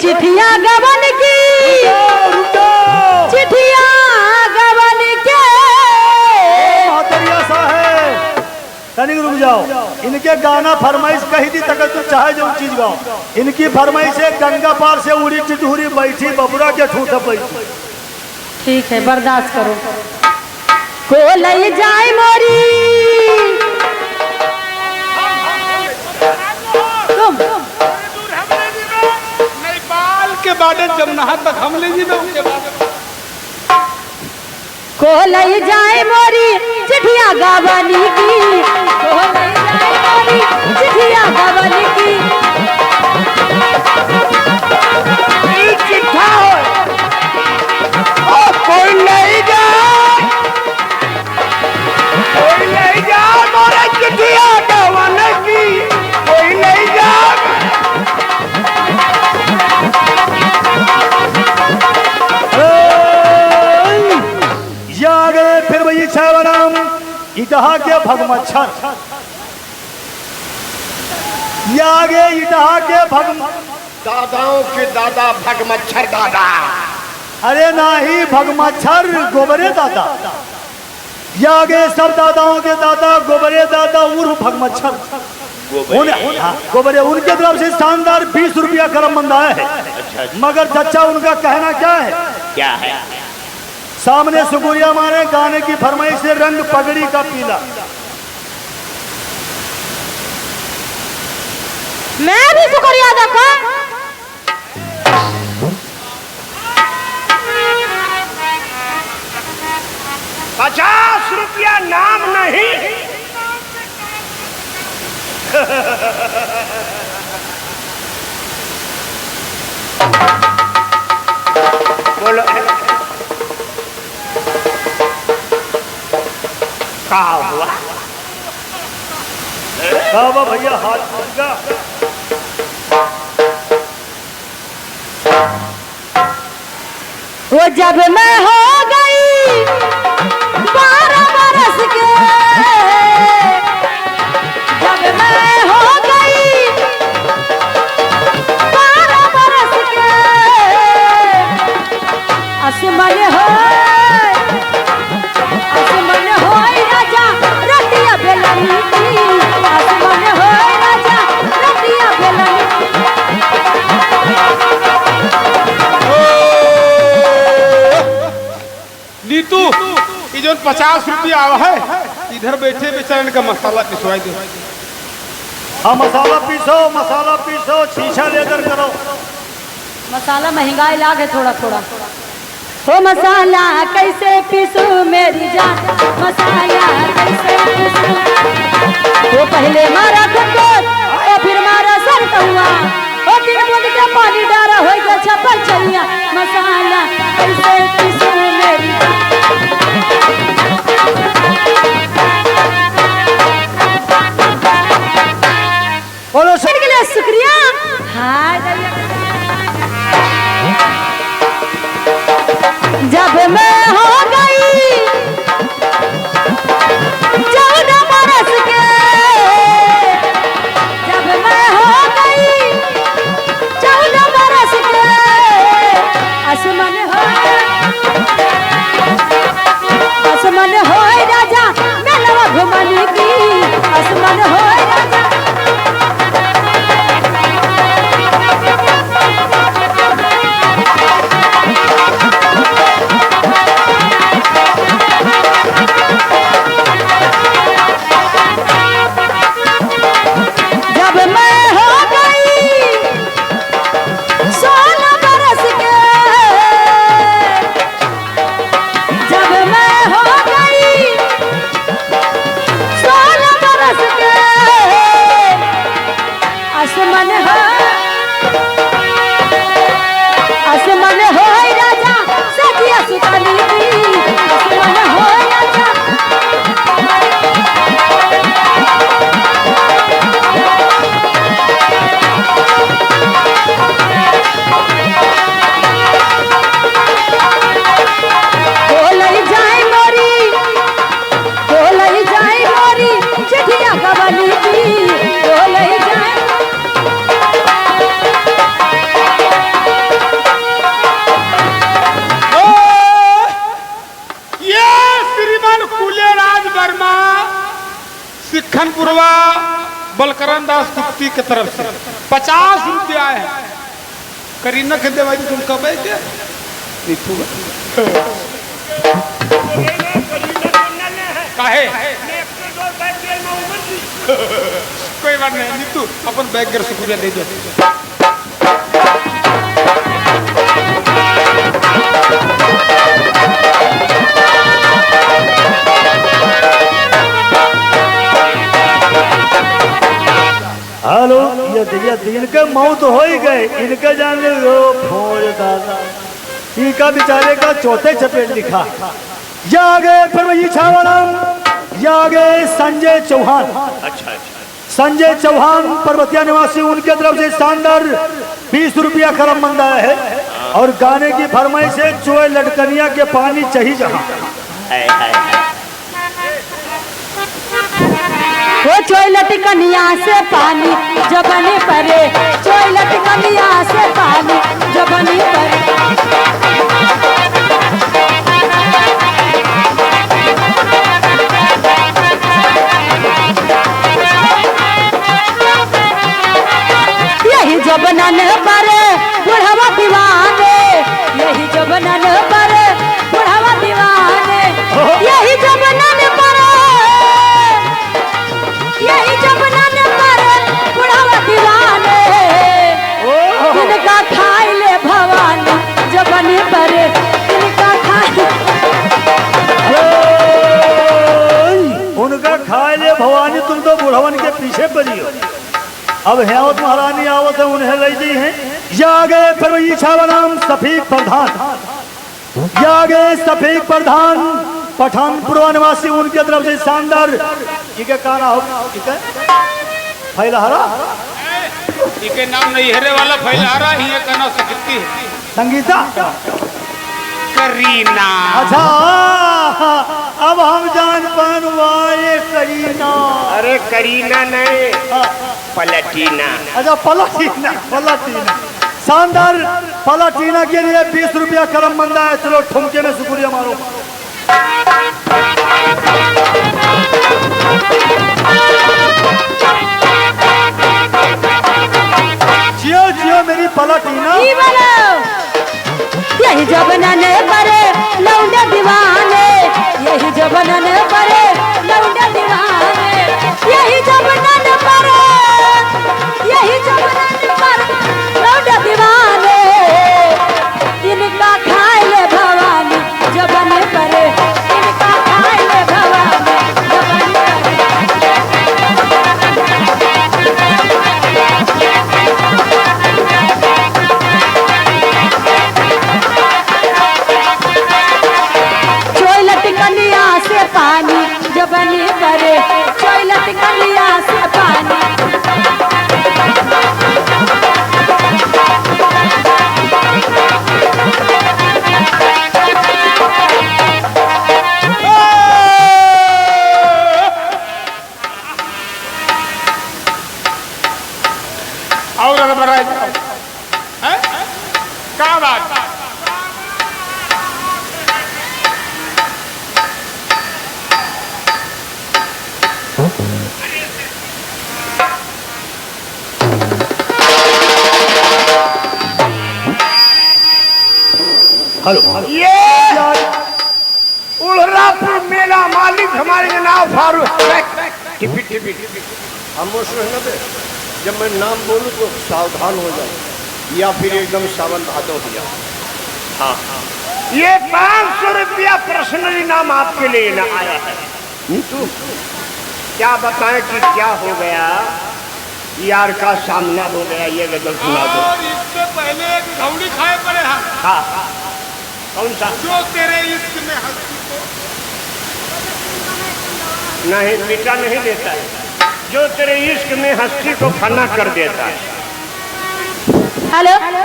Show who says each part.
Speaker 1: चिट्ठियां गवन की, चिट्ठियां गवन के।
Speaker 2: सा है तनिक रुक जाओ। इनके गाना फरमाइश कही थी तक तू चाहे जो चीज गाओ। इनकी फरमाइश है गंगा पार से उड़ी चिटूरी बैठी बबुरा के ठूठ बैठी।
Speaker 1: ठीक है बर्दाश्त करो। को लई जाए मोरी तुम
Speaker 3: नेपाल के बाडर जमुना तक हम ले जी
Speaker 1: को लई जाए मोरी चिट्ठियां गवनी की, को लई जाए मोरी चिट्ठियां गवनी की।
Speaker 3: चिट्ठा कोई नहीं जा, कोई नहीं जा मोरे चिट्ठियां गवनी की, कोई नहीं जा।
Speaker 2: फिर वही छावराम इटहा के भगमच्छर, आगे इटहा के
Speaker 3: दादाओं के दादा भगमच्छर दादा।
Speaker 2: अरे नाही भगमच्छर गोबरे दादा। आगे सब दादाओं के दादा गोबरे दादा उर्फ भगमच्छर। गोबरे उनके तरफ से शानदार 20 रुपया करम बंधाया है। मगर चचा उनका कहना क्या है?
Speaker 3: क्या है?
Speaker 2: सामने सुगुरिया मारे गाने की फरमाइश से रंग पगड़ी का पीला।
Speaker 1: मैं भी सुगुरिया देखो।
Speaker 3: 50 रुपया नाम नहीं। बोलो क्या हुआ?
Speaker 2: बाबा भैया हाथ लगा।
Speaker 1: वो जब मैं हो गई 12 बरस के, जब मैं हो गई 12 बरस के, आसमान हो राजा रतिया बेलनी की, आसमान हो राजा रतिया बेलनी की।
Speaker 3: नीतू ये जो 50 रुपया आवा है इधर बैठे बेचारे का मसाला पिसवाई दो।
Speaker 2: हाँ मसाला पीसो शीशा लेकर करो।
Speaker 1: मसाला महंगाई लाग है थोड़ा थोड़ा। हो मसाला कैसे पीसू मेरी जान, मसाला कैसे पीसू। वो पहले मारा खुद तो फिर मारा सर कहुआ, ओ 3 बूंद के पानी डारा हो गया छप्पर चलिया। मसाला कैसे पीसू मेरी
Speaker 2: बोलो
Speaker 1: के लिए शुक्रिया। हाँ जब मैं हो गई 14 बरस के, जब मैं हो गई 14 बरस के, आसमान हो
Speaker 4: बलकरण दास गुप्ती की तरफ से 50 रुपया है। करीना के देवाई तुम कब है क्या? काहे कोई बात नहीं नीतू, अपन बैग कर शुक्रिया दे दो।
Speaker 2: हेलो, ये इनके मौत हो ही गए, इनके जाने लो फौज दादा, इनका बेचारे का चौथे चपेट लिखा। यागे फिर छावड़म, यागे संजय चौहान।
Speaker 3: अच्छा अच्छा।
Speaker 2: संजय चौहान पर्वतिया निवासी, उनके तरफ से शानदार 20 रुपया करम मंदा है। और गाने की फरमाइश से चोए लटकनिया के पानी चाहिए जहाँ।
Speaker 1: वो चोई लटकनिया से पानी जबनी परे, चोई लटकनिया से पानी जबनी परे। यही जबनन परे बुढ़वा दीवाने, यही जबनन परे बुढ़वा दीवाने, यही जबनन परे, यही जबनन परे बुढ़वा दीवाने। इनका खाई ले भवानी जबनी परे, इनका खाई,
Speaker 2: उनका खाए ले भवानी, तुम तो बुढ़वन के पीछे पड़ी हो। अब हेवत महारानी आवत है, उन्हें ले दी है। यागे फिर छावनाम सफीक प्रधान, यागे सफीक प्रधान पठानपुर निवासी, उनके तरफ से शानदार ठीक है काना हो, ठीक है फैलहारा,
Speaker 4: इके नाम नहीं हेरे वाला फैलहारा ही है, कहना सकती है
Speaker 2: संगीता
Speaker 4: करीना।
Speaker 2: अच्छा, अब हम जान पाए करीना।
Speaker 3: अरे करीना नहीं, पलटीना।
Speaker 2: अच्छा पलटीना, पलटीना शानदार पलटीना के लिए 20 रुपया करम मंदा है। चलो ठुमके में शुक्रिया मारो। जियो जियो मेरी पलटीना।
Speaker 1: यही जबनन परे लौंडे दीवाने, यही जबनन परे लौंडे दीवाने, यही जबनन परे, यही जबनन परे लौंडे दीवाने। इनका खाए ले भवानी जबन परे, इनका खाए ले भवानी जबन से पानी जबनी परे, चोई लटकनिया से पानी।
Speaker 4: और बड़ा क्या बात?
Speaker 2: हेलो,
Speaker 3: ये उल्लापुर मेला मालिक हमारे जनाब फारूक। टिपी टिपी
Speaker 5: खामोश रहना बे, जब मैं नाम बोलूँ तो सावधान हो जाओ या फिर एकदम सावन भादो हो जाओ।
Speaker 3: हाँ, ये 500 रुपया पर्सनली नाम आपके लिए ना आया है। नीतू क्या बताएं कि क्या हो गया, यार का सामना हो गया, ये गजल सुना दो।
Speaker 4: और इससे पहले एक घौड़ी खाए पड़े हैं।
Speaker 3: हाँ, कौन सा?
Speaker 4: जो तेरे इश्क में हंसी को
Speaker 3: नहीं मिटा नहीं देता है, जो तेरे इश्क में हस्ती को फना कर देता है।
Speaker 1: Hello hello.